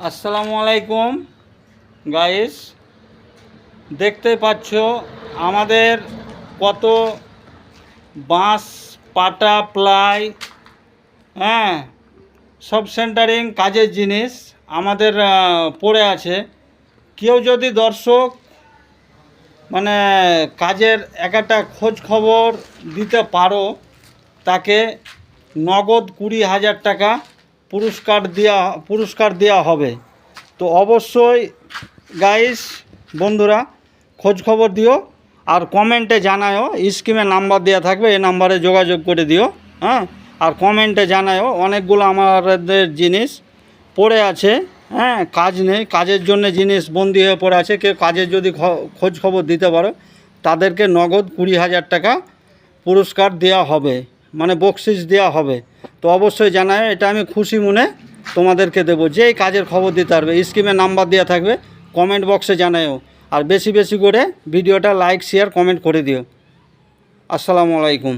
আসসালামু আলাইকুম গাইস, দেখতে পাচ্ছ আমাদের কত বাঁশ পাটা প্লাই সব সেন্টারিং কাজের জিনিস আমাদের পড়ে আছে। কেউ যদি দর্শক মানে কাজের একটা খোঁজ খবর দিতে পারো, তাকে নগদ 20,000 টাকা পুরস্কার দেওয়া হবে। তো অবশ্যই গাইস বন্ধুরা খোঁজ খবর দিও আর কমেন্টে জানাও। স্ক্রিনে নাম্বার দেওয়া থাকবে, এই নাম্বারে যোগাযোগ করে দিও। আর কমেন্টে জানাও। অনেকগুলো আমাদের জিনিস পড়ে আছে, কাজ নেই, কাজের জন্য জিনিস বন্দি হয়ে পড়ে আছে। কেউ কাজের যদি খোঁজ খবর দিতে পারো, তাদেরকে নগদ 20,000 টাকা পুরস্কার দেওয়া হবে, মানে বকশিস দেওয়া হবে। তো অবশ্যই জানাও, এটা আমি খুশি মনে তোমাদেরকে দেবো। যেই কাজের খবর দিতে পারবে, স্ক্রিনে নাম্বার দেওয়া থাকবে, কমেন্ট বক্সে জানাও। আর বেশি বেশি করে ভিডিওটা লাইক শেয়ার কমেন্ট করে দিও। আসসালামু আলাইকুম।